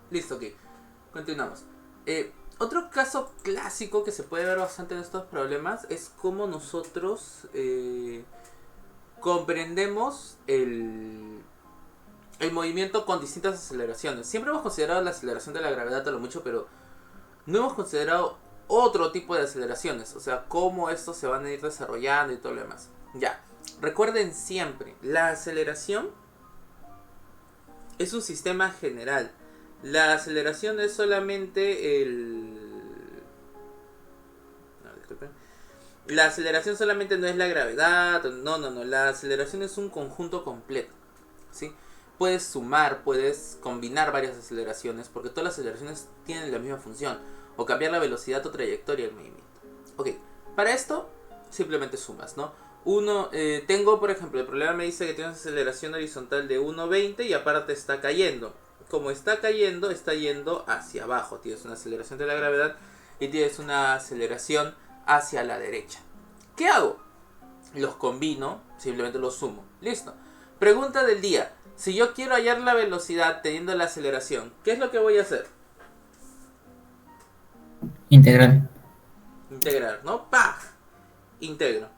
Listo, ok. Continuamos. Otro caso clásico que se puede ver bastante en estos problemas es cómo nosotros comprendemos el movimiento con distintas aceleraciones. Siempre hemos considerado la aceleración de la gravedad a lo mucho, pero no hemos considerado otro tipo de aceleraciones. O sea, cómo estos se van a ir desarrollando y todo lo demás. Ya, recuerden siempre, la aceleración es un sistema general. La aceleración es solamente No, disculpen. La aceleración solamente no es la gravedad. No, no, no. La aceleración es un conjunto completo. ¿Sí? Puedes sumar, puedes combinar varias aceleraciones, porque todas las aceleraciones tienen la misma función. O cambiar la velocidad o trayectoria del movimiento. Ok, para esto simplemente sumas, ¿no? Tengo, por ejemplo, el problema me dice que tiene una aceleración horizontal de 1,20 y aparte está cayendo. Como está cayendo, está yendo hacia abajo. Tienes una aceleración de la gravedad y tienes una aceleración hacia la derecha. ¿Qué hago? Los combino, simplemente los sumo. Listo. Pregunta del día. Si yo quiero hallar la velocidad teniendo la aceleración, ¿qué es lo que voy a hacer? Integral. Integrar, ¿no? ¡Pah! Integro.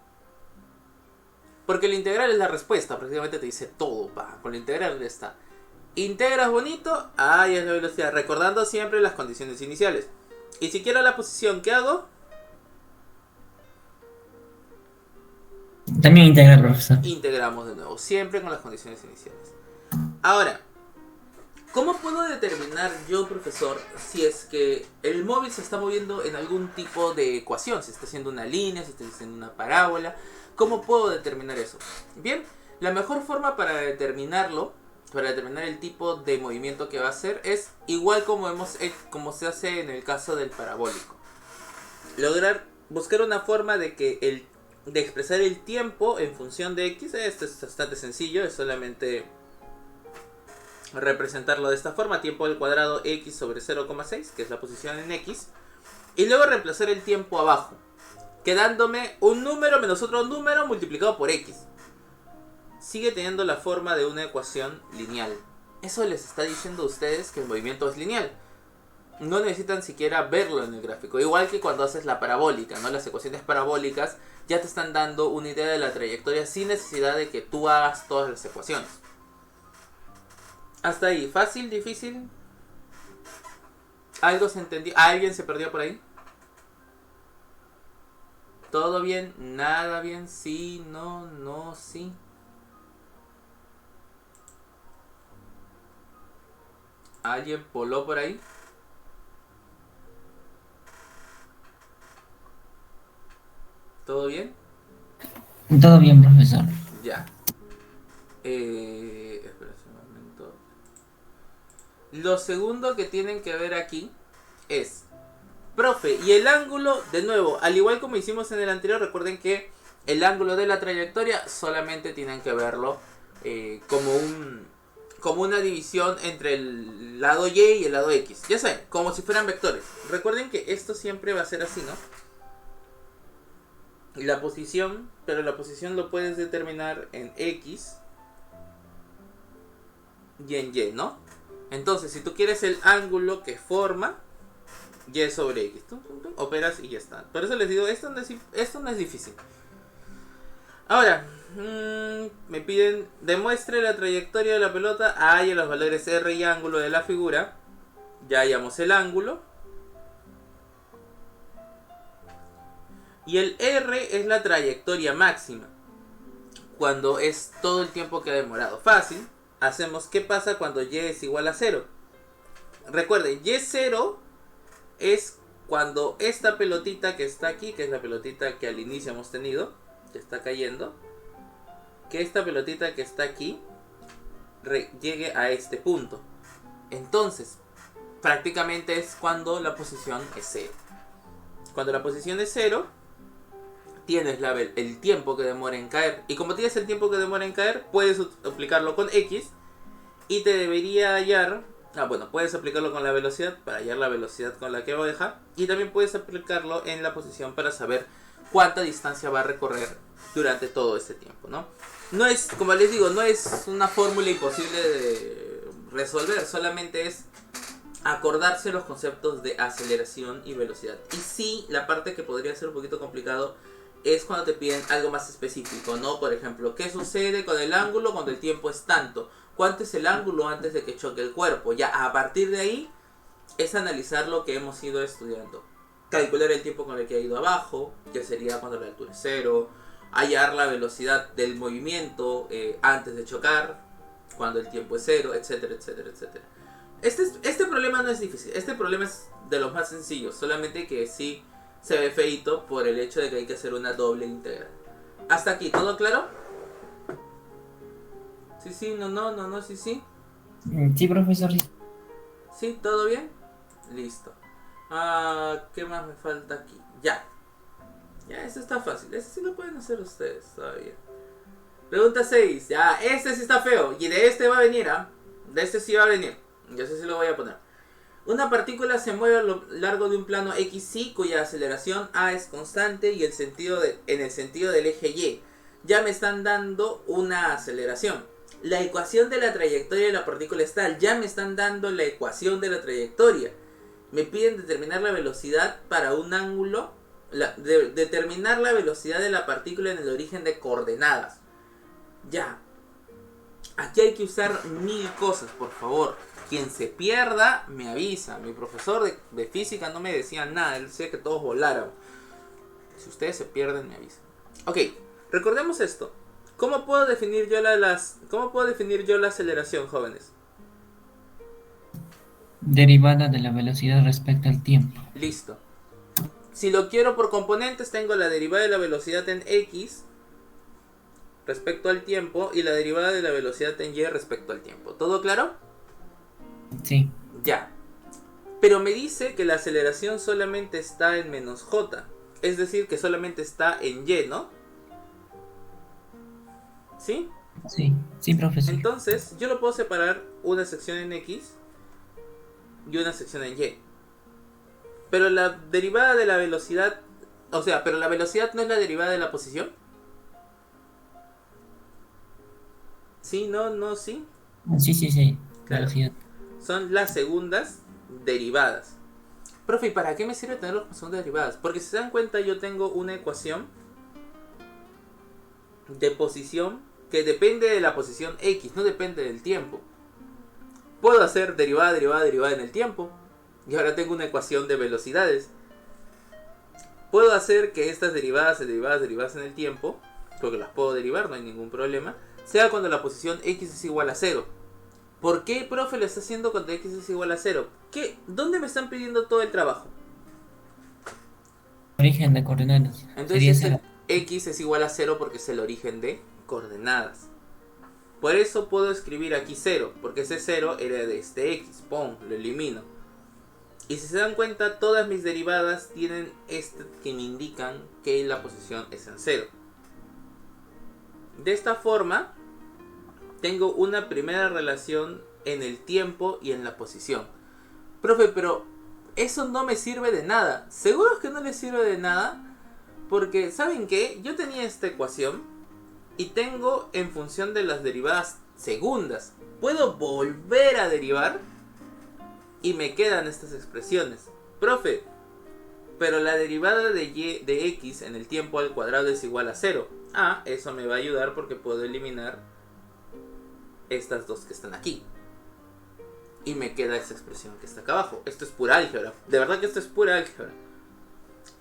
Porque la integral es la respuesta, prácticamente te dice todo, pa. Con la integral está. Integras bonito, ahí es la velocidad, recordando siempre las condiciones iniciales. Y si quiero la posición, ¿qué hago? También integral, profesor. Integramos de nuevo, siempre con las condiciones iniciales. Ahora, ¿cómo puedo determinar yo, profesor, si es que el móvil se está moviendo en algún tipo de ecuación? Si está haciendo una línea, si está haciendo una parábola. ¿Cómo puedo determinar eso? Bien, la mejor forma para determinarlo, para determinar el tipo de movimiento que va a hacer, es igual como se hace en el caso del parabólico. Buscar una forma de expresar el tiempo en función de x. Esto es bastante sencillo, es solamente representarlo de esta forma: tiempo al cuadrado x sobre 0,6, que es la posición en x, y luego reemplazar el tiempo abajo, quedándome un número menos otro número multiplicado por x. Sigue teniendo la forma de una ecuación lineal. Eso les está diciendo a ustedes que el movimiento es lineal. No necesitan siquiera verlo en el gráfico. Igual que cuando haces la parabólica, ¿no? Las ecuaciones parabólicas ya te están dando una idea de la trayectoria sin necesidad de que tú hagas todas las ecuaciones. Hasta ahí, fácil, difícil. ¿Algo se entendió? ¿Alguien se perdió por ahí? ¿Todo bien? ¿Nada bien? ¿Sí? ¿No? ¿No? ¿Sí? ¿Alguien voló por ahí? ¿Todo bien? Todo bien, profesor. Ya. Espera un momento. Lo segundo que tienen que ver aquí es, profe, y el ángulo, de nuevo, al igual como hicimos en el anterior, recuerden que el ángulo de la trayectoria solamente tienen que verlo como una división entre el lado y y el lado x. Ya saben, como si fueran vectores. Recuerden que esto siempre va a ser así, ¿no? La posición, pero la posición lo puedes determinar en x y en y, ¿no? Entonces, si tú quieres el ángulo que forma y sobre x, operas y ya está. Por eso les digo, esto no es difícil. Ahora, me piden demuestre la trayectoria de la pelota. Hay los valores r y ángulo de la figura. Ya hallamos el ángulo. Y el r es la trayectoria máxima, cuando es todo el tiempo que ha demorado. Fácil. Hacemos qué pasa cuando y es igual a 0. Recuerden, y0 es cuando esta pelotita que está aquí, que es la pelotita que al inicio hemos tenido, que está cayendo, que esta pelotita que está aquí llegue a este punto. Entonces, prácticamente es cuando la posición es 0. Cuando la posición es 0, tienes el tiempo que demora en caer. Y como tienes el tiempo que demora en caer, puedes aplicarlo con x y te debería hallar. Bueno, puedes aplicarlo con la velocidad para hallar la velocidad con la que viaja. Y también puedes aplicarlo en la posición para saber cuánta distancia va a recorrer durante todo este tiempo, ¿no? No es, como les digo, no es una fórmula imposible de resolver. Solamente es acordarse los conceptos de aceleración y velocidad. Y sí, la parte que podría ser un poquito complicado es cuando te piden algo más específico, ¿no? Por ejemplo, ¿qué sucede con el ángulo cuando el tiempo es tanto? ¿Cuánto es el ángulo antes de que choque el cuerpo? Ya, a partir de ahí es analizar lo que hemos ido estudiando. Calcular el tiempo con el que ha ido abajo, que sería cuando la altura es cero. Hallar la velocidad del movimiento antes de chocar, cuando el tiempo es cero, etcétera, etcétera, etcétera. Este problema no es difícil, este problema es de los más sencillos, solamente que sí se ve feito por el hecho de que hay que hacer una doble integral. Hasta aquí, ¿todo claro? Sí, sí, no, sí, sí. Sí, profesor. Sí. ¿Sí? ¿Todo bien? Listo. ¿Qué más me falta aquí? Ya. Ya, eso está fácil. Ese sí lo pueden hacer ustedes todavía. Pregunta 6. Ya, este sí está feo. Y de este va a venir, ¿ah? De este sí va a venir. Yo sé si lo voy a poner. Una partícula se mueve a lo largo de un plano XY cuya aceleración A es constante y en el sentido del eje Y. Ya me están dando una aceleración. La ecuación de la trayectoria de la partícula es tal. Ya me están dando la ecuación de la trayectoria. Me piden determinar la velocidad para un ángulo. Determinar la velocidad de la partícula en el origen de coordenadas. Ya. Aquí hay que usar 1000 cosas, por favor. Quien se pierda, me avisa. Mi profesor de física no me decía nada. Él decía que todos volaran. Si ustedes se pierden, me avisan. Ok, recordemos esto. ¿Cómo puedo definir yo la aceleración, jóvenes? Derivada de la velocidad respecto al tiempo. Listo. Si lo quiero por componentes, tengo la derivada de la velocidad en X respecto al tiempo y la derivada de la velocidad en Y respecto al tiempo. ¿Todo claro? Sí. Ya. Pero me dice que la aceleración solamente está en menos J. Es decir, que solamente está en Y, ¿no? ¿Sí? Sí, sí, profesor. Entonces, yo lo puedo separar una sección en X y una sección en Y. Pero la derivada de la velocidad... O sea, pero la velocidad no es la derivada de la posición. ¿Sí? ¿No? ¿Sí? Sí, sí, sí. Claro. Velocidad. Son las segundas derivadas. Profe, ¿y para qué me sirve tener las segundas derivadas? Porque si se dan cuenta, yo tengo una ecuación de posición que depende de la posición X, no depende del tiempo. Puedo hacer derivada en el tiempo. Y ahora tengo una ecuación de velocidades. Puedo hacer que estas derivadas en el tiempo, porque las puedo derivar, no hay ningún problema, sea cuando la posición X es igual a 0. ¿Por qué, profe, lo está haciendo cuando X es igual a 0? ¿Dónde me están pidiendo todo el trabajo? Origen de coordenadas. Sería Entonces cero. X es igual a 0 porque es el origen de coordenadas. Por eso puedo escribir aquí 0, porque ese 0 era de este X. ¡Pum! Lo elimino. Y si se dan cuenta, todas mis derivadas tienen que me indican que la posición es en 0. De esta forma, tengo una primera relación en el tiempo y en la posición. Profe, pero eso no me sirve de nada. ¿Seguro es que no le sirve de nada? Porque, ¿saben qué? Yo tenía esta ecuación y tengo en función de las derivadas segundas. Puedo volver a derivar y me quedan estas expresiones. Profe, pero la derivada de X en el tiempo al cuadrado es igual a 0. Eso me va a ayudar porque puedo eliminar estas dos que están aquí. Y me queda esa expresión que está acá abajo. Esto es pura álgebra. De verdad que esto es pura álgebra.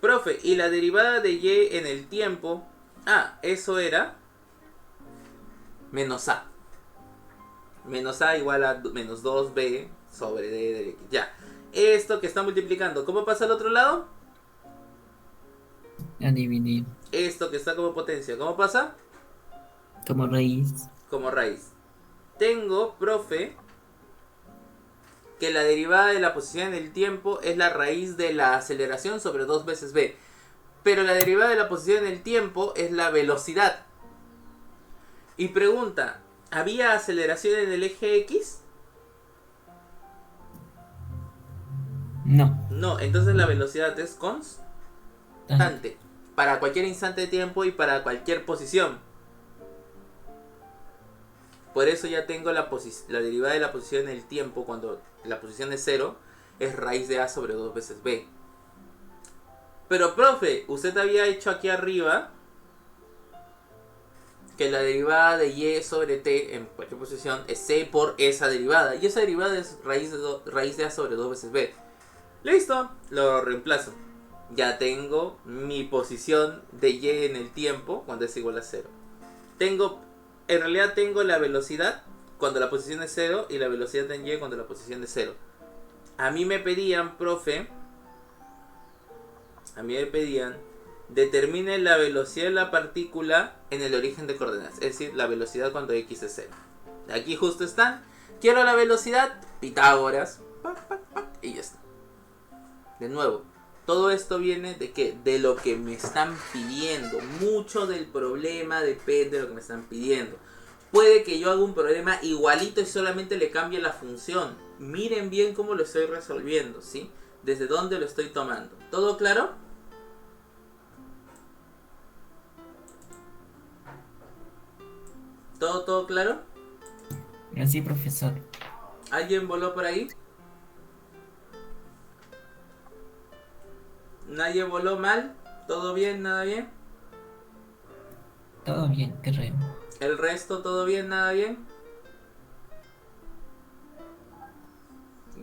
Profe, y la derivada de Y en el tiempo... eso era... menos A. Menos A igual a menos 2B sobre D de X. Ya. Esto que está multiplicando, ¿cómo pasa al otro lado? A dividir. Esto que está como potencia, ¿cómo pasa? Como raíz. Como raíz. Tengo, profe, que la derivada de la posición en el tiempo es la raíz de la aceleración sobre 2 veces b. Pero la derivada de la posición en el tiempo es la velocidad. Y pregunta, ¿había aceleración en el eje X? No. No, entonces la velocidad es constante. Para cualquier instante de tiempo y para cualquier posición. Por eso ya tengo la derivada de la posición en el tiempo cuando la posición es 0. es raíz de A sobre 2 veces B. Pero profe, usted había hecho aquí arriba que la derivada de y sobre t en cualquier posición es c por esa derivada. Y esa derivada es raíz de a sobre 2 veces b. Listo, lo reemplazo. Ya tengo mi posición de y en el tiempo cuando es igual a 0. En realidad tengo la velocidad cuando la posición es 0 y la velocidad en y cuando la posición es 0. A mí me pedían, profe, determine la velocidad de la partícula en el origen de coordenadas, es decir, la velocidad cuando x es 0. Aquí justo están. Quiero la velocidad, Pitágoras, y ya está. De nuevo, todo esto viene de que de lo que me están pidiendo. Mucho del problema depende de lo que me están pidiendo. Puede que yo haga un problema igualito y solamente le cambie la función. Miren bien cómo lo estoy resolviendo, ¿sí? Desde dónde lo estoy tomando. ¿Todo claro? ¿Todo claro? Sí, profesor. ¿Alguien voló por ahí? ¿Nadie voló mal? ¿Todo bien? ¿Nada bien? Todo bien, creo. ¿El resto todo bien? ¿Nada bien?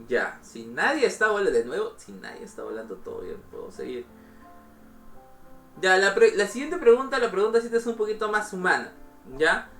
Ya, si nadie está volando, de nuevo, si nadie está volando, todo bien, puedo seguir. Ya, la siguiente pregunta, la pregunta 7 es un poquito más humana, ¿ya?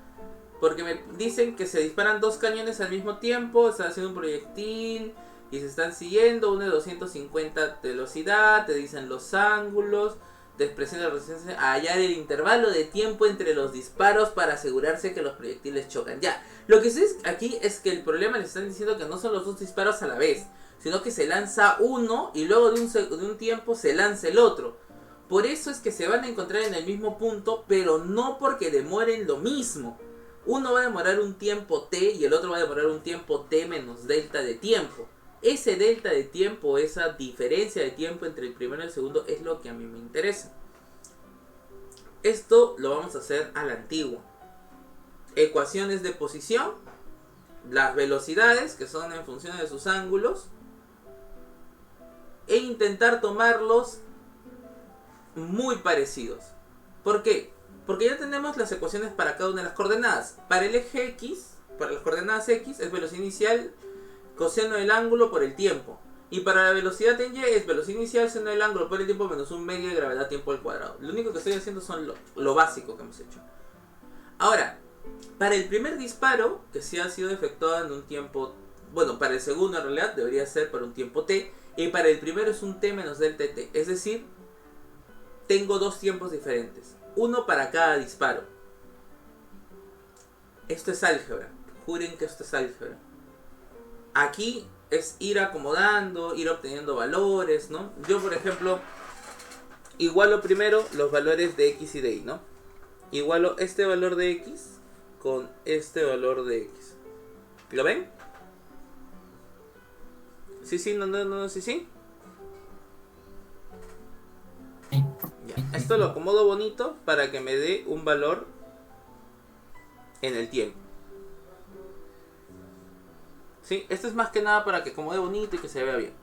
Porque me dicen que se disparan dos cañones al mismo tiempo, están haciendo un proyectil y se están siguiendo, uno de 250 de velocidad, te dicen los ángulos, te expresión de resistencia, hallar el intervalo de tiempo entre los disparos para asegurarse que los proyectiles chocan. Ya, lo que sé aquí es que el problema les están diciendo que no son los dos disparos a la vez, sino que se lanza uno y luego de un tiempo se lanza el otro. Por eso es que se van a encontrar en el mismo punto, pero no porque demoren lo mismo. Uno va a demorar un tiempo t y el otro va a demorar un tiempo t menos delta de tiempo. Ese delta de tiempo, esa diferencia de tiempo entre el primero y el segundo es lo que a mí me interesa. Esto lo vamos a hacer a la antigua. Ecuaciones de posición, las velocidades que son en función de sus ángulos, e intentar tomarlos muy parecidos. ¿Por qué? Porque ya tenemos las ecuaciones para cada una de las coordenadas. Para el eje X, para las coordenadas X, es velocidad inicial, coseno del ángulo por el tiempo. Y para la velocidad en Y es velocidad inicial, seno del ángulo por el tiempo menos un medio de gravedad tiempo al cuadrado. Lo único que estoy haciendo son lo básico que hemos hecho. Ahora, para el primer disparo, que sí ha sido efectuado en un tiempo... Bueno, para el segundo en realidad debería ser por un tiempo t. Y para el primero es un t menos delta t. Es decir, tengo dos tiempos diferentes. Uno para cada disparo. Esto es álgebra. Juren que esto es álgebra. Aquí es ir acomodando, ir obteniendo valores, ¿no? Yo, por ejemplo, igualo primero los valores de x y de y, ¿no? Igualo este valor de x con este valor de x. ¿Lo ven? Sí, no, sí. Ya. Esto lo acomodo bonito para que me dé un valor en el tiempo. ¿Sí? Esto es más que nada para que acomode bonito y que se vea bien.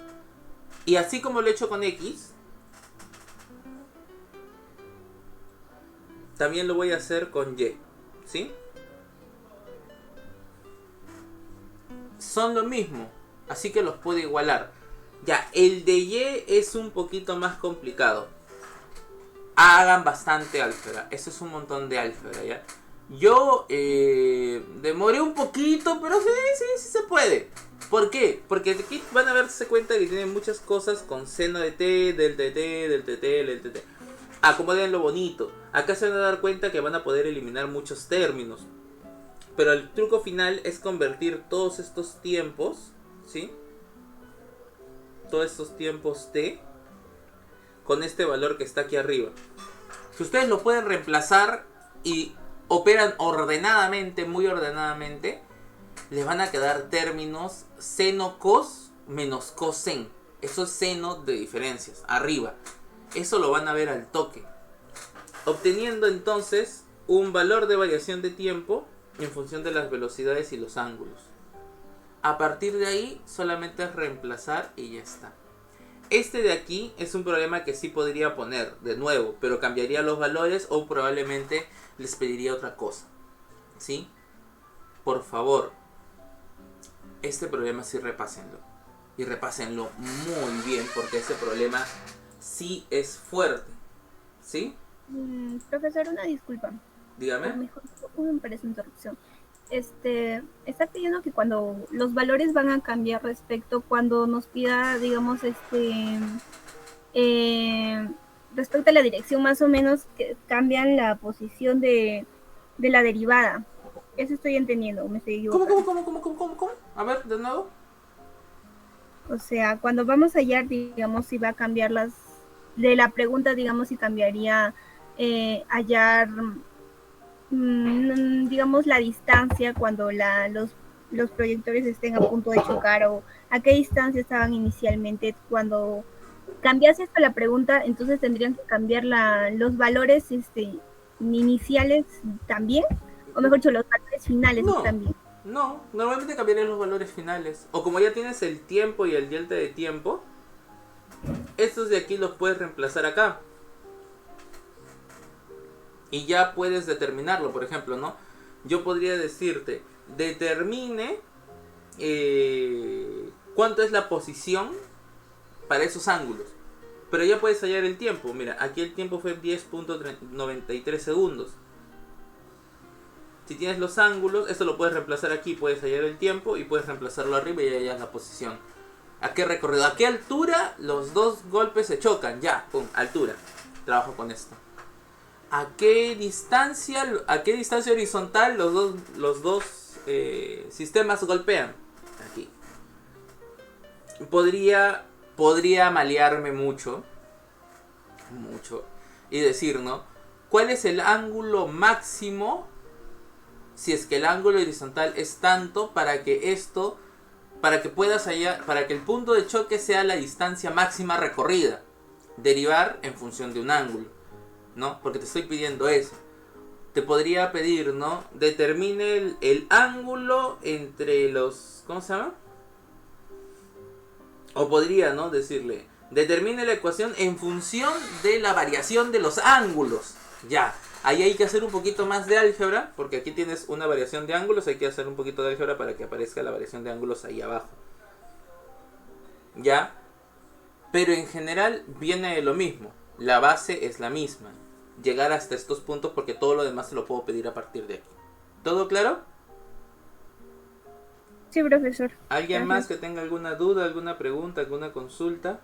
Y así como lo he hecho con X, también lo voy a hacer con Y. ¿Sí? Son lo mismo, así que los puedo igualar. Ya, el de Y es un poquito más complicado. Hagan bastante álgebra. Eso es un montón de álgebra, ¿ya? Yo demoré un poquito, pero sí se puede. ¿Por qué? Porque aquí van a darse cuenta que tienen muchas cosas con seno de t, delta de t, delta de t, delta de t. Acomoden lo bonito. Acá se van a dar cuenta que van a poder eliminar muchos términos. Pero el truco final es convertir todos estos tiempos, ¿sí? Todos estos tiempos t con este valor que está aquí arriba. Si ustedes lo pueden reemplazar y operan ordenadamente, muy ordenadamente, les van a quedar términos seno cos menos cosen. Eso es seno de diferencias, arriba. Eso lo van a ver al toque. Obteniendo entonces un valor de variación de tiempo en función de las velocidades y los ángulos. A partir de ahí solamente es reemplazar y ya está. Este de aquí es un problema que sí podría poner de nuevo, pero cambiaría los valores o probablemente les pediría otra cosa. ¿Sí? Por favor, este problema sí repásenlo. Y repásenlo muy bien porque ese problema sí es fuerte. ¿Sí? Profesor, una disculpa. Dígame. Mejor una empresa interrupción. Está pidiendo que cuando los valores van a cambiar respecto cuando nos pida, digamos, respecto a la dirección, más o menos que cambian la posición de la derivada. Eso estoy entendiendo, me estoy equivocando. ¿Cómo? A ver, de nuevo. O sea, cuando vamos a hallar, digamos, si va a cambiar de la pregunta, digamos, si cambiaría hallar, digamos, la distancia cuando los proyectores estén a punto de chocar, o a qué distancia estaban inicialmente. Cuando cambiase esto la pregunta, entonces tendrían que cambiar los valores iniciales también, o mejor dicho, los valores finales también. No, normalmente cambiarían los valores finales. O como ya tienes el tiempo y el delta de tiempo, estos de aquí los puedes reemplazar acá. Y ya puedes determinarlo, por ejemplo, ¿no? Yo podría decirte, determine cuánto es la posición para esos ángulos. Pero ya puedes hallar el tiempo. Mira, aquí el tiempo fue 10.93 segundos. Si tienes los ángulos, esto lo puedes reemplazar aquí. Puedes hallar el tiempo y puedes reemplazarlo arriba y ya hallas la posición. ¿A qué recorrido? ¿A qué altura los dos golpes se chocan? Ya, pum, altura. Trabajo con esto. ¿A qué distancia horizontal los dos sistemas golpean? Aquí. Podría malearme mucho y decir, ¿no? ¿Cuál es el ángulo máximo si es que el ángulo horizontal es tanto para que puedas hallar, para que el punto de choque sea la distancia máxima recorrida? Derivar en función de un ángulo, ¿no? Porque te estoy pidiendo eso. Te podría pedir, ¿no? Determine el ángulo entre los... ¿Cómo se llama? O podría, ¿no? Decirle, determine la ecuación en función de la variación de los ángulos. Ya, ahí hay que hacer un poquito más de álgebra, porque aquí tienes una variación de ángulos, hay que hacer un poquito de álgebra para que aparezca la variación de ángulos ahí abajo. Ya, pero en general viene de lo mismo, la base es la misma. Llegar hasta estos puntos porque todo lo demás se lo puedo pedir a partir de aquí. ¿Todo claro? Sí, profesor. ¿Alguien más que tenga alguna duda, alguna pregunta, alguna consulta?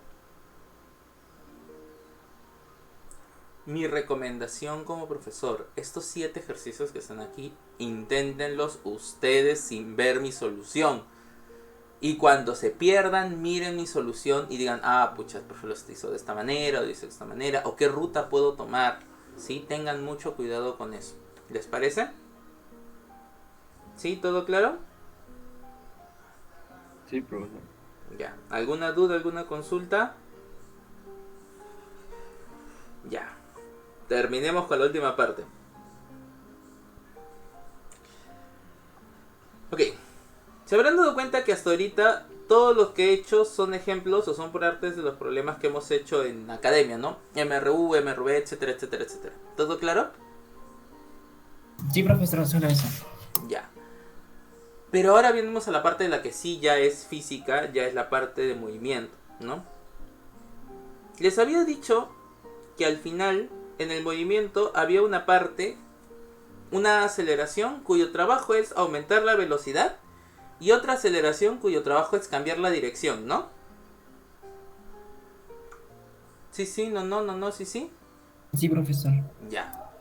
Mi recomendación como profesor, estos 7 ejercicios que están aquí, inténtenlos ustedes sin ver mi solución. Y cuando se pierdan, miren mi solución y digan, ah, pucha, el profe lo hizo de esta manera, o dice de esta manera, o qué ruta puedo tomar. ¿Sí? Tengan mucho cuidado con eso. ¿Les parece? ¿Sí? ¿Todo claro? Sí, profesor. Ya. ¿Alguna duda, alguna consulta? Ya. Terminemos con la última parte. Ok. Se habrán dado cuenta que hasta ahorita todos los que he hecho son ejemplos o son partes de los problemas que hemos hecho en academia, ¿no? MRU, MRV, etcétera, etcétera, etcétera. ¿Todo claro? Sí, profesor, solo eso. Ya. Pero ahora venimos a la parte de la que sí ya es física, ya es la parte de movimiento, ¿no? Les había dicho que al final, en el movimiento, había una parte, una aceleración cuyo trabajo es aumentar la velocidad y otra aceleración cuyo trabajo es cambiar la dirección, ¿no? Sí, no, sí. Sí, profesor. Ya.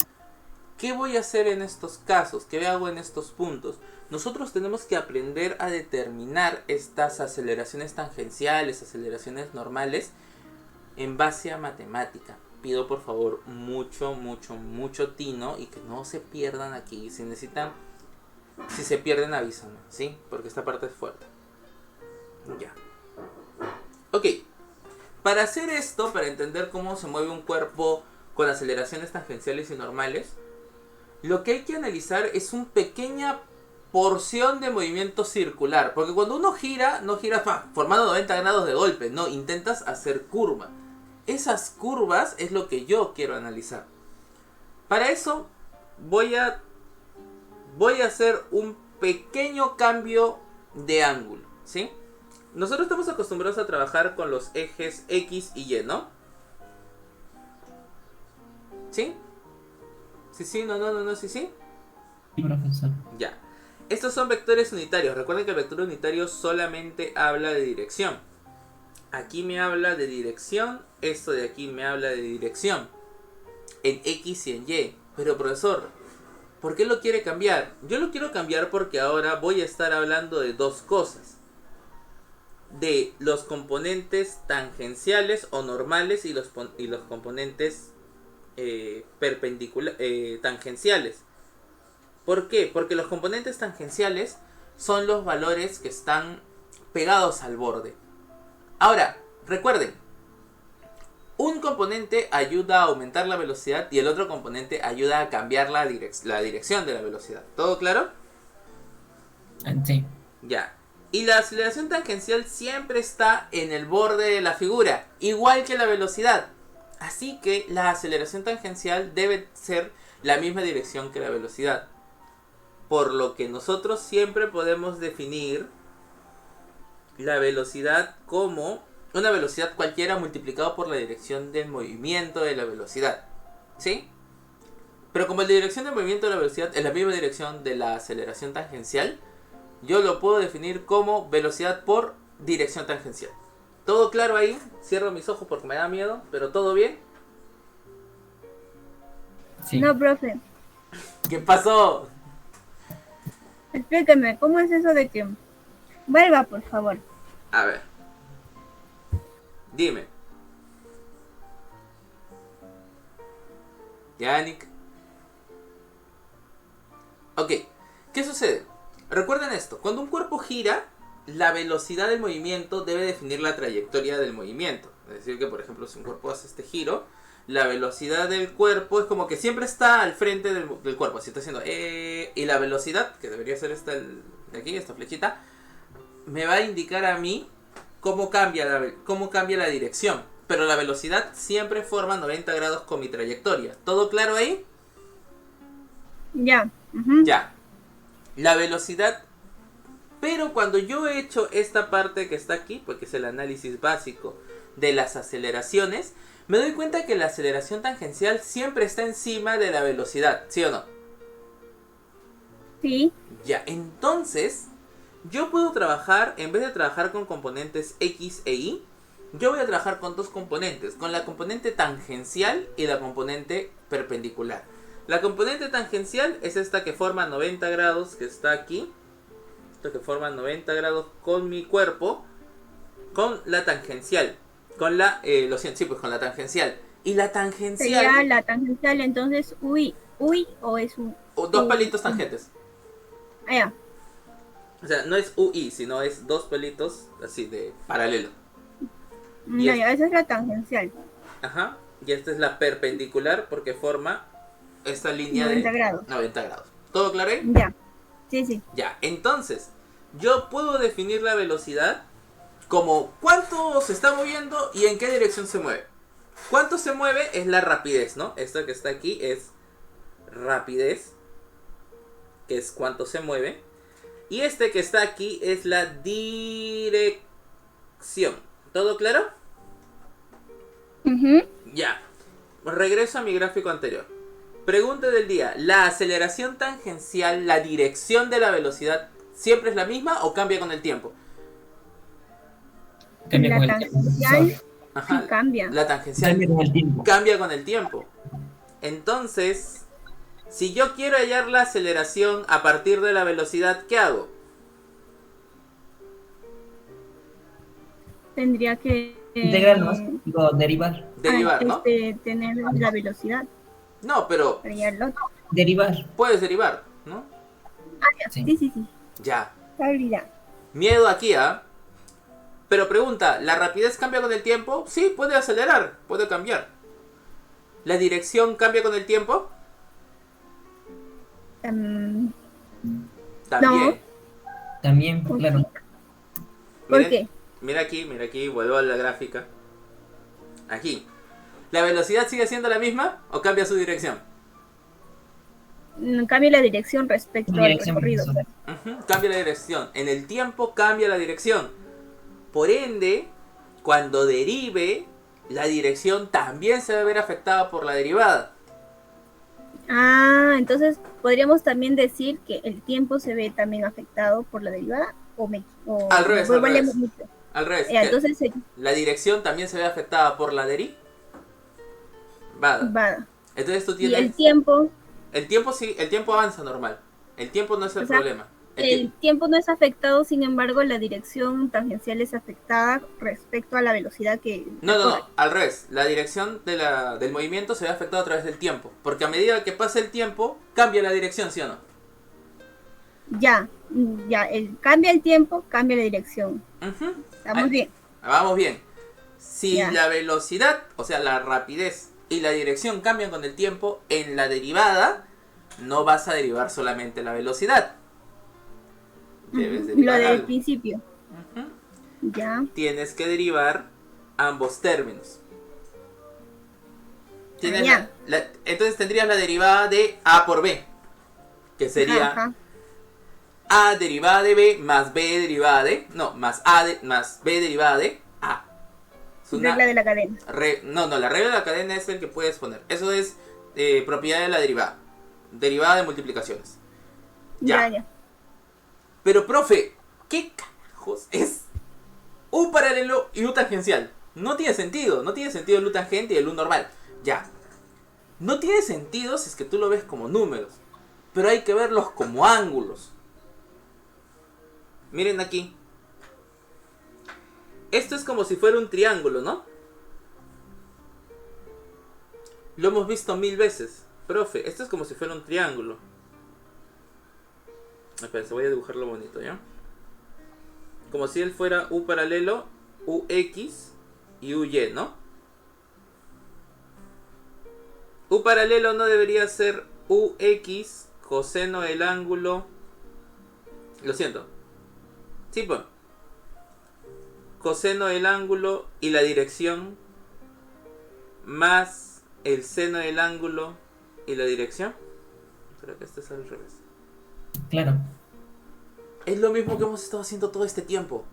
¿Qué voy a hacer en estos casos? ¿Qué hago en estos puntos? Nosotros tenemos que aprender a determinar estas aceleraciones tangenciales, aceleraciones normales, en base a matemática. Pido por favor mucho tino y que no se pierdan aquí. Si se pierden avísame, ¿sí? Porque esta parte es fuerte. Ya. Ok. Para hacer esto, para entender cómo se mueve un cuerpo con aceleraciones tangenciales y normales, lo que hay que analizar es un pequeño porción de movimiento circular. Porque cuando uno gira, no gira formando 90 grados de golpe. No, intentas hacer curva. Esas curvas es lo que yo quiero analizar. Para eso voy a hacer un pequeño cambio de ángulo, ¿sí? Nosotros estamos acostumbrados a trabajar con los ejes X y Y, ¿no? ¿Sí? Sí, no, sí. Sí, profesor. Ya. Estos son vectores unitarios. Recuerden que el vector unitario solamente habla de dirección. Aquí me habla de dirección. Esto de aquí me habla de dirección. En X y en Y. Pero profesor, ¿por qué lo quiere cambiar? Yo lo quiero cambiar porque ahora voy a estar hablando de dos cosas. De los componentes tangenciales o normales y los componentes tangenciales. ¿Por qué? Porque los componentes tangenciales son los valores que están pegados al borde. Ahora, recuerden, un componente ayuda a aumentar la velocidad y el otro componente ayuda a cambiar la dirección de la velocidad. ¿Todo claro? Sí. Ya. Y la aceleración tangencial siempre está en el borde de la figura, igual que la velocidad. Así que la aceleración tangencial debe ser la misma dirección que la velocidad. Por lo que nosotros siempre podemos definir la velocidad como una velocidad cualquiera multiplicado por la dirección del movimiento de la velocidad. ¿Sí? Pero como la dirección del movimiento de la velocidad es la misma dirección de la aceleración tangencial, yo lo puedo definir como velocidad por dirección tangencial. ¿Todo claro ahí? Cierro mis ojos porque me da miedo, pero ¿todo bien? Sí. No, profe, ¿Qué pasó? explíqueme, ¿cómo es eso de que vuelva, por favor? A ver. Dime. Yannick. Ok. ¿Qué sucede? Recuerden esto. Cuando un cuerpo gira, la velocidad del movimiento debe definir la trayectoria del movimiento. Es decir que, por ejemplo, si un cuerpo hace este giro, la velocidad del cuerpo es como que siempre está al frente del cuerpo. Si está haciendo y la velocidad, que debería ser esta de aquí, esta flechita, me va a indicar a mí cómo cambia la dirección. Pero la velocidad siempre forma 90 grados con mi trayectoria. ¿Todo claro ahí? Ya. Ujú. Ya. La velocidad. Pero cuando yo he hecho esta parte que está aquí, porque es el análisis básico de las aceleraciones, me doy cuenta que la aceleración tangencial siempre está encima de la velocidad, ¿sí o no? Sí. Ya, entonces yo puedo trabajar, en vez de trabajar con componentes X e Y, yo voy a trabajar con dos componentes, con la componente tangencial y la componente perpendicular. La componente tangencial es esta que forma 90 grados, que está aquí. Esto que forma 90 grados con mi cuerpo, con la tangencial. Con la, con la tangencial. Y la tangencial... Sería la tangencial, entonces, uy, o es un... dos palitos tangentes. Ah, ya. O sea, no es UI, sino es dos palitos así de paralelo. No, Y ya, esa es la tangencial. Ajá. Y esta es la perpendicular porque forma esta línea 90 de grados. 90 grados. ¿Todo claro ahí? Ya. Sí. Ya, entonces, yo puedo definir la velocidad como cuánto se está moviendo y en qué dirección se mueve. Cuánto se mueve es la rapidez, ¿no? Esto que está aquí es rapidez, que es cuánto se mueve. Y este que está aquí es la dirección. ¿Todo claro? Ujú. Ya. Regreso a mi gráfico anterior. Pregunta del día. ¿La aceleración tangencial, la dirección de la velocidad, siempre es la misma o cambia con el tiempo? Cambia La con el tiempo, tangencial profesor. Ajá. sí cambia. La tangencial Cambia con el tiempo. cambia con el tiempo. Entonces, si yo quiero hallar la aceleración a partir de la velocidad, ¿qué hago? Tendría que Integrarnos, digo, derivar. Derivar, ¿no? tener la velocidad No, pero para hallar el otro. Derivar. puedes derivar, ¿no? Sí. Sí. Ya. Habilidad. Miedo aquí, ¿ah? Pero pregunta, ¿la rapidez cambia con el tiempo? Sí, puede acelerar, puede cambiar. ¿La dirección cambia con el tiempo? También. También, Ok. claro. ¿Por Mira, qué? mira aquí, vuelvo a la gráfica. Aquí. ¿La velocidad sigue siendo la misma o cambia su dirección? Cambia la dirección Su respecto al dirección recorrido. profesor. Ujú, cambia la dirección. En el tiempo cambia la dirección. Por ende, cuando derive, la dirección también se va a ver afectada por la derivada. Ah, entonces podríamos también decir que el tiempo se ve también afectado por la derivada Al o me revés, al vuelvo revés. mucho. Al revés. Ya, entonces La dirección también se ve afectada por la derivada. va. Entonces tú Y tienes... el tiempo, El tiempo sí, el tiempo avanza normal. El tiempo no es o el sea, problema. el tiempo no es afectado, sin embargo, la dirección tangencial es afectada respecto a la velocidad que No, recorre. al revés. La dirección del movimiento se ve afectada a través del tiempo. Porque a medida que pasa el tiempo, cambia la dirección, ¿sí o no? Ya, cambia el tiempo, cambia la dirección. Ujú. Estamos bien. Vamos bien. Si Ya. la velocidad, o sea, la rapidez y la dirección cambian con el tiempo, en la derivada no vas a derivar solamente la velocidad. Debes Lo derivar del algo. principio. Ujú. Ya. Tienes que derivar ambos términos. Tienes Ya. entonces tendrías la derivada de A por B, que sería Ajá. A derivada de B más B derivada de... No, más más B derivada de A. Es una Regla de la cadena. no, la regla de la cadena es el que puedes poner. Eso es propiedad de la derivada. Derivada de multiplicaciones. Ya. Ya. Pero, profe, ¿qué carajos es U paralelo y U tangencial? No tiene sentido. No tiene sentido el U tangente y el U normal. Ya. No tiene sentido si es que tú lo ves como números. Pero hay que verlos como ángulos. Miren aquí. Esto es como si fuera un triángulo, ¿no? Lo hemos visto 1000 veces. Profe, esto es como si fuera un triángulo. Espera, voy a dibujarlo bonito, ¿ya? Como si él fuera U paralelo, UX y UY, ¿no? U paralelo no debería ser UX coseno del ángulo... Lo siento. Sí, pues. Coseno del ángulo y la dirección más el seno del ángulo y la dirección. Creo que este es al revés. Claro. Es lo mismo que hemos estado haciendo todo este tiempo.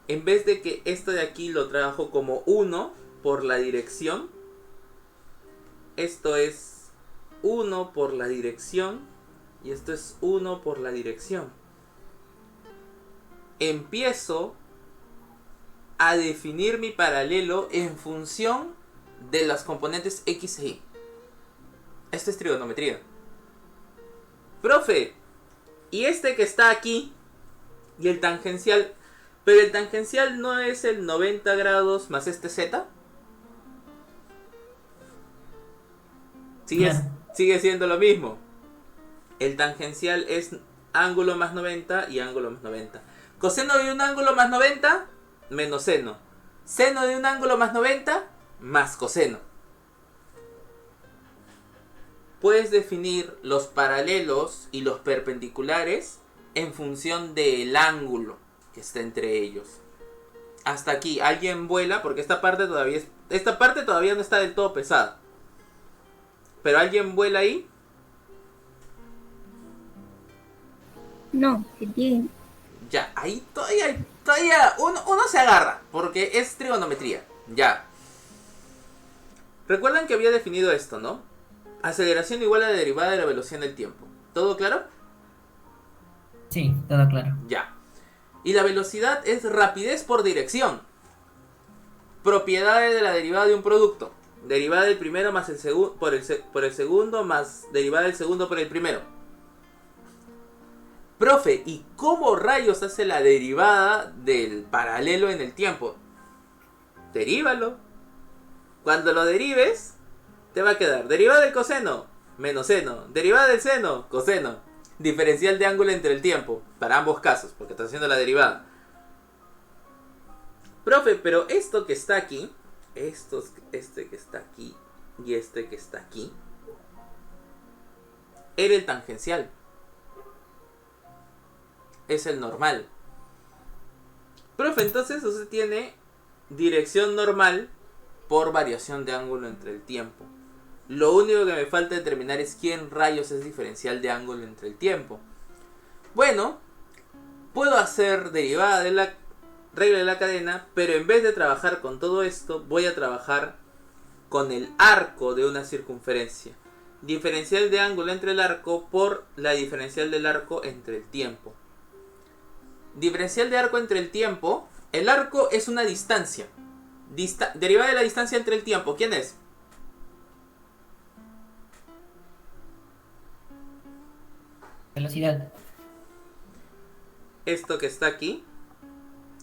En vez de que esto de aquí lo trabajo como 1 por la dirección, esto es 1 por la dirección y esto es 1 por la dirección. Empiezo a definir mi paralelo en función de las componentes X e Y. Esto es trigonometría. Profe, y este que está aquí y el tangencial, pero el tangencial no es el 90 grados más este Z. Claro. Sigue siendo lo mismo. El tangencial es ángulo más 90 y ángulo más 90. Coseno de un ángulo más 90 menos seno. Seno de un ángulo más 90 más coseno. Puedes definir los paralelos y los perpendiculares en función del ángulo que está entre ellos. Hasta aquí, alguien vuela porque esta parte todavía no está del todo pesada. Pero alguien vuela ahí. No, que bien. Ya, ahí todavía uno se agarra porque es trigonometría. Ya. Recuerdan que había definido esto, ¿no? Aceleración igual a la derivada de la velocidad del tiempo. ¿Todo claro? Sí, todo claro. Ya. Y la velocidad es rapidez por dirección. Propiedades de la derivada de un producto. Derivada del primero más el segundo por el segundo más derivada del segundo por el primero. Profe, ¿y cómo rayos hace la derivada del paralelo en el tiempo? Derívalo. Cuando lo derives, te va a quedar derivada del coseno, menos seno. Derivada del seno, coseno. Diferencial de ángulo entre el tiempo, para ambos casos, porque estás haciendo la derivada. Profe, pero esto que está aquí, este que está aquí y este que está aquí, era el tangencial. es el normal. Profe, entonces usted tiene dirección normal por variación de ángulo entre el tiempo. Lo único que me falta determinar es quién rayos es diferencial de ángulo entre el tiempo. Bueno, puedo hacer derivada de la regla de la cadena, pero en vez de trabajar con todo esto, voy a trabajar con el arco de una circunferencia. Diferencial de ángulo entre el arco por la diferencial del arco entre el tiempo. Diferencial de arco entre el tiempo. El arco es una distancia. Derivada de la distancia entre el tiempo. ¿Quién es? Velocidad. Esto que está aquí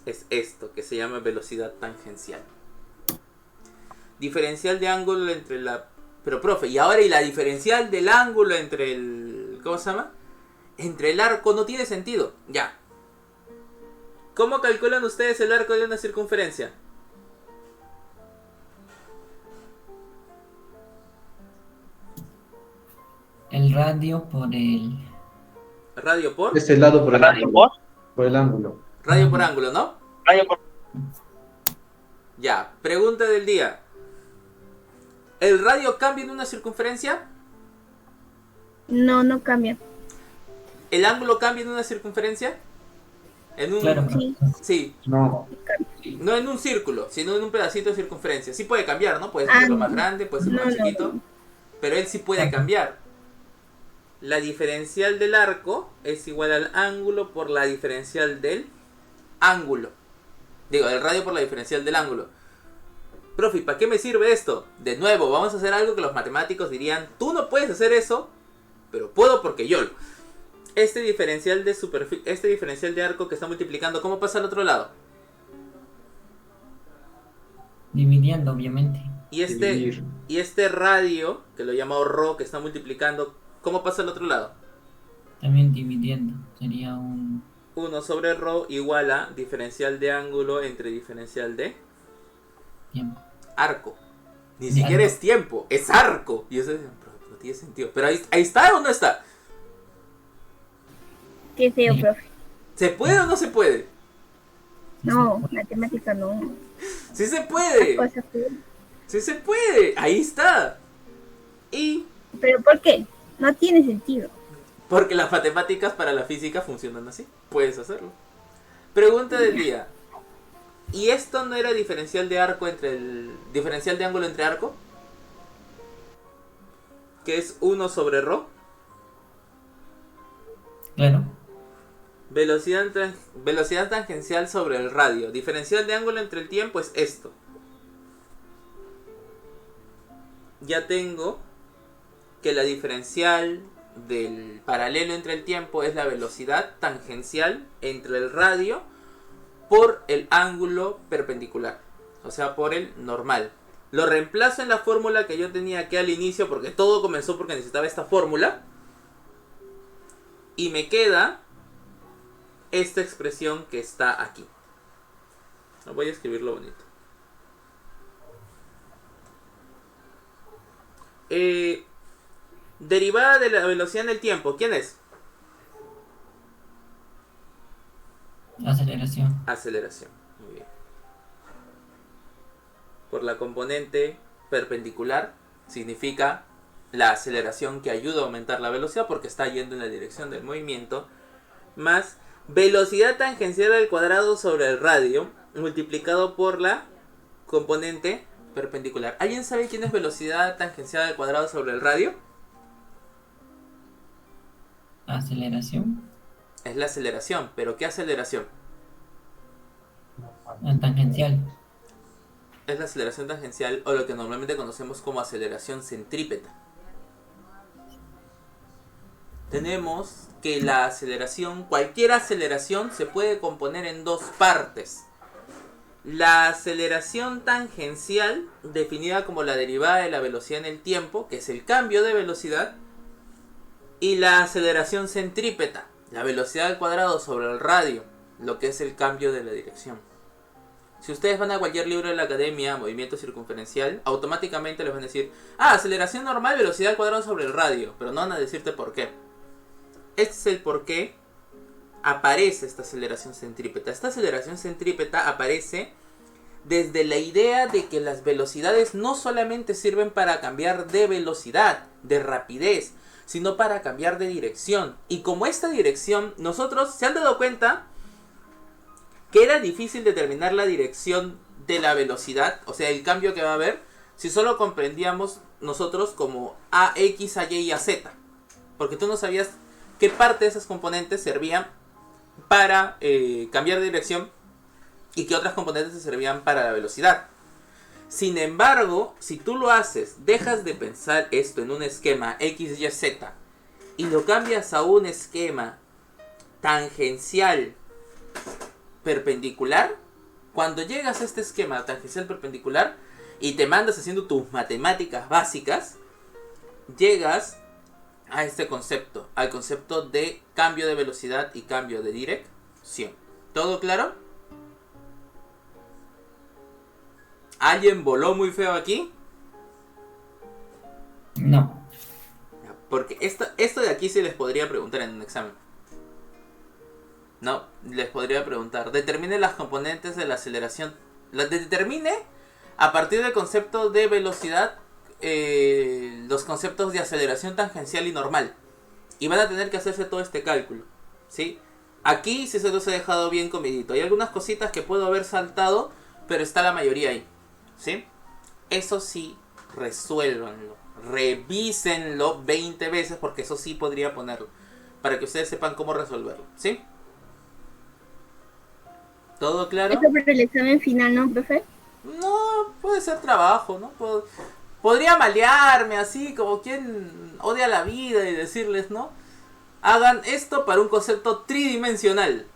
es esto, que se llama velocidad tangencial. Diferencial de ángulo entre la... Pero profe, y ahora y la diferencial del ángulo entre el... ¿Cómo se llama? Entre el arco no tiene sentido. Ya. ¿Cómo calculan ustedes el arco de una circunferencia? El radio por el... Radio por... Este lado por el ángulo. Por el ángulo. Radio por ángulo, ¿no? Radio por... Ya. Pregunta del día. ¿El radio cambia en una circunferencia? No, no cambia. ¿El ángulo cambia en una circunferencia? En un... Claro. Sí. Sí. No. No en un círculo, sino en un pedacito de circunferencia. Sí puede cambiar, ¿no? Puede ser Ah, lo más grande, puede ser no, más no, chiquito. no. Pero él sí puede cambiar. La diferencial del arco es igual al ángulo por la diferencial del ángulo. Digo, el radio por la diferencial del ángulo. Profe, ¿para qué me sirve esto? De nuevo, vamos a hacer algo que los matemáticos dirían, tú no puedes hacer eso, pero puedo porque yo. Este diferencial de arco que está multiplicando, ¿cómo pasa al otro lado? Dividiendo, obviamente. Y Dividir. este radio, que lo he llamado ρ, que está multiplicando, ¿cómo pasa al otro lado? También dividiendo. Sería un... 1 sobre ρ igual a diferencial de ángulo entre diferencial de tiempo. arco. Ni De siquiera arco. es tiempo, es arco. Y eso no tiene sentido. Pero ahí está o no está. Qué feo, Sí. profe. ¿Se puede o no se puede? No, matemática no. Sí se puede. Cosa fea. Sí se puede. Ahí está. Y Pero ¿por qué? No tiene sentido. porque las matemáticas para la física funcionan así. Puedes hacerlo. Pregunta del día. ¿Y esto no era diferencial de arco entre el... diferencial de ángulo entre arco? Que es 1 sobre ρ. Claro. Velocidad tangencial sobre el radio. Diferencial de ángulo entre el tiempo es esto. Ya tengo que la diferencial del paralelo entre el tiempo es la velocidad tangencial entre el radio por el ángulo perpendicular. O sea, por el normal. Lo reemplazo en la fórmula que yo tenía aquí al inicio, porque todo comenzó porque necesitaba esta fórmula. Y me queda esta expresión que está aquí. Voy a escribirlo bonito. Derivada de la velocidad en el tiempo. ¿Quién es? Aceleración. Aceleración. Muy bien. Por la componente perpendicular significa la aceleración que ayuda a aumentar la velocidad porque está yendo en la dirección del movimiento, más velocidad tangencial al cuadrado sobre el radio multiplicado por la componente perpendicular. ¿Alguien sabe quién es velocidad tangencial al cuadrado sobre el radio? Aceleración. Es la aceleración, pero ¿qué aceleración? Tangencial. Es la aceleración tangencial o lo que normalmente conocemos como aceleración centrípeta. Tenemos que la aceleración, cualquier aceleración se puede componer en dos partes. La aceleración tangencial, definida como la derivada de la velocidad en el tiempo, que es el cambio de velocidad, y la aceleración centrípeta, la velocidad al cuadrado sobre el radio, lo que es el cambio de la dirección. Si ustedes van a cualquier libro de la academia, movimiento circunferencial, automáticamente les van a decir, aceleración normal, velocidad al cuadrado sobre el radio, pero no van a decirte por qué. Este es el por qué aparece esta aceleración centrípeta? Esta aceleración centrípeta aparece desde la idea de que las velocidades no solamente sirven para cambiar de velocidad, de rapidez, sino para cambiar de dirección. Y como esta dirección, nosotros, ¿se han dado cuenta que era difícil determinar la dirección de la velocidad? O sea, el cambio que va a haber, si solo comprendíamos nosotros como a X, a Y y a Z. Porque tú no sabías qué parte de esas componentes servían para cambiar de dirección y qué otras componentes se servían para la velocidad. Sin embargo, si tú lo haces, dejas de pensar esto en un esquema X, Y, Z y lo cambias a un esquema tangencial perpendicular, cuando llegas a este esquema tangencial perpendicular y te mandas haciendo tus matemáticas básicas, llegas a este concepto, al concepto de cambio de velocidad y cambio de dirección. ¿Todo claro? ¿Alguien voló muy feo aquí? No. Porque esto de aquí se les podría preguntar en un examen. No, les podría preguntar. Determine las componentes de la aceleración. Determine a partir del concepto de velocidad los conceptos de aceleración tangencial y normal. Y van a tener que hacerse todo este cálculo, ¿sí? Aquí sí se los he dejado bien comidito. Hay algunas cositas que puedo haber saltado, pero está la mayoría ahí, ¿sí? Eso sí, resuélvanlo. Revísenlo 20 veces, porque eso sí podría ponerlo, para que ustedes sepan cómo resolverlo, ¿sí? ¿Todo claro? Eso para el examen final, ¿no, profe? No, puede ser trabajo, ¿no? Podría malearme así, como quien odia la vida, y decirles, ¿no? Hagan esto para un concepto tridimensional.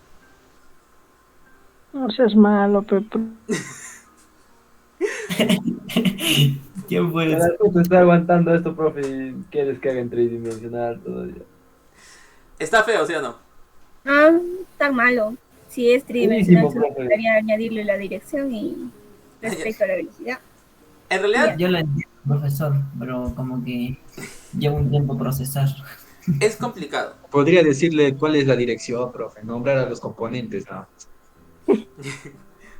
No seas malo, Pepe. ¿Quién fue eso? Tú te estás aguantando esto, profe, y quieres que haga en tridimensional todavía. Está feo, ¿sí o no? Ah, tan malo. Si es tridimensional, Buenísimo, solo profe. faltaría añadirle la dirección y respecto a la velocidad. En realidad Yo lo entiendo, profesor, pero como que lleva un tiempo procesar. es complicado. Podría decirle cuál es la dirección, profe, nombrar a los componentes, ¿no?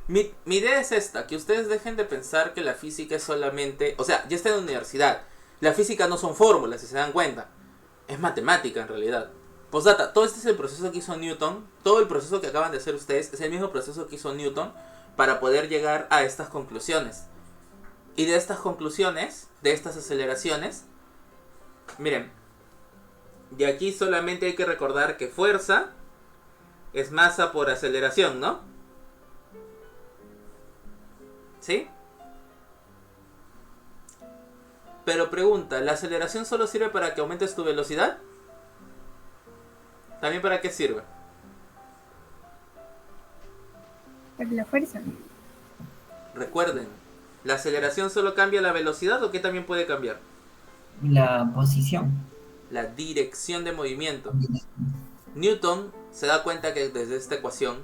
Mi idea es esta, que ustedes dejen de pensar que la física es solamente... O sea, ya está en la universidad. La física no son fórmulas, si se dan cuenta. Es matemática, en realidad. Postdata, todo este es el proceso que hizo Newton. Todo el proceso que acaban de hacer ustedes es el mismo proceso que hizo Newton para poder llegar a estas conclusiones. Y de estas conclusiones, de estas aceleraciones, miren, de aquí solamente hay que recordar que fuerza es masa por aceleración, ¿no? ¿Sí? Pero pregunta, ¿la aceleración solo sirve para que aumentes tu velocidad? ¿También para qué sirve? Para la fuerza. Recuerden, ¿la aceleración solo cambia la velocidad o qué también puede cambiar? La posición. La dirección de movimiento. Newton se da cuenta que desde esta ecuación,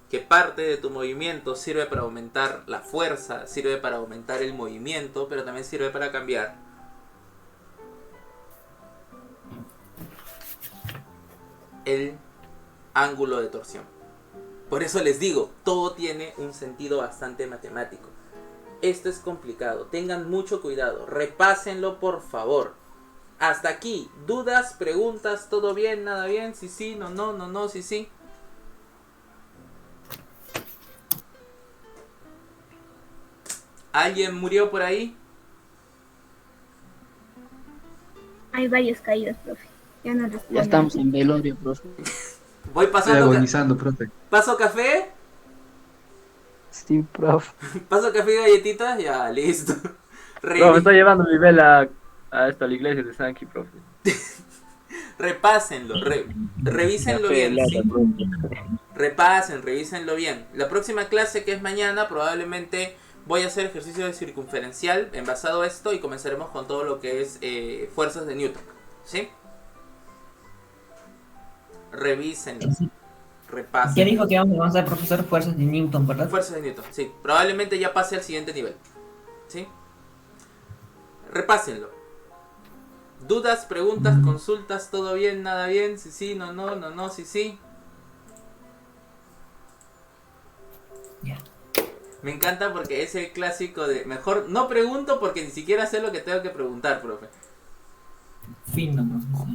que parte de tu movimiento sirve para aumentar la fuerza, sirve para aumentar el movimiento, pero también sirve para cambiar el ángulo de torsión. Por eso les digo, todo tiene un sentido bastante matemático. Esto es complicado, tengan mucho cuidado, repásenlo por favor. Hasta aquí, dudas, preguntas, todo bien, nada bien, sí, sí, no, no, no, no, sí, sí. ¿Alguien murió por ahí? Hay varios caídos, profe. Ya no respondo. Ya estamos en velorio, profe. Voy Estoy pasando. agonizando, profe. ¿Paso café? Sí, profe. ¿Paso café y galletitas? Ya, listo. No, estoy llevando mi vela a la iglesia de Sanki, profe. Repásenlo, revísenlo bien, ¿sí? Revísenlo bien. La próxima clase, que es mañana, probablemente voy a hacer ejercicio de circunferencial envasado a esto y comenzaremos con todo lo que es fuerzas de Newton, ¿sí? Revísenlo, repasen. ¿Qué dijo que vamos a hacer, profesor? Fuerzas de Newton, ¿verdad? Fuerzas de Newton, sí. Probablemente ya pase al siguiente nivel, ¿sí? Repásenlo. ¿Dudas, preguntas, consultas? ¿Todo bien, nada bien? Sí, sí, no, no, no, no, sí, sí. Ya. Me encanta porque es el clásico de mejor no pregunto porque ni siquiera sé lo que tengo que preguntar, profe. Fino, profesor.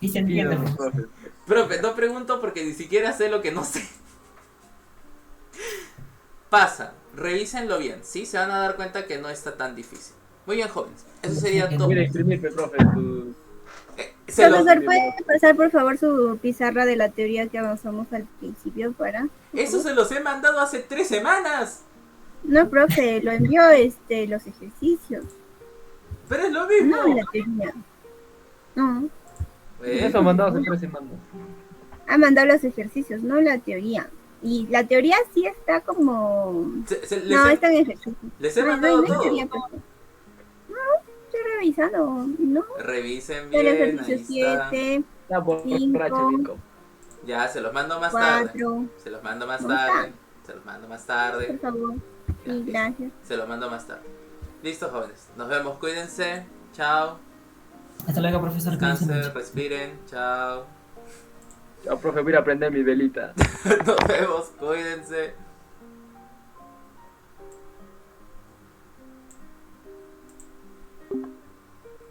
Y se entiende, Pido, profesor. profe. Profe, no pregunto porque ni siquiera sé lo que no sé. Pasa, revísenlo bien, ¿sí? Se van a dar cuenta que no está tan difícil. Muy bien, jóvenes. Eso sería todo. Mira, imprimirme, profe, tu... Se los- Profesor, ¿puede pasar por favor su pizarra de la teoría que avanzamos al principio para? Eso se los he mandado hace 3 semanas. No, profe, lo envió los ejercicios. Pero es lo mismo. No, la teoría. No, Eso ha mandado hace 3 semanas. ha mandado los ejercicios, no la teoría. Y la teoría sí está como... Les No, he- está en ejercicio. les he No, mandado no hay todo. teoría, profe. No, estoy revisando. No, Revisen el bien, ejercicio ahí está. 7, Está borracho, Nico. Ya, se los mando más tarde. 4, Se los mando más No tarde. Se los mando más tarde. por favor. Ya, Sí, listo. gracias. Se los mando más tarde. Listo, jóvenes. Nos vemos. Cuídense. Chao. Hasta luego, profesor. Cuídense Descansen. mucho. Respiren. Chao. Ya, profe, voy a ir a prender mi velita. Nos vemos. Cuídense.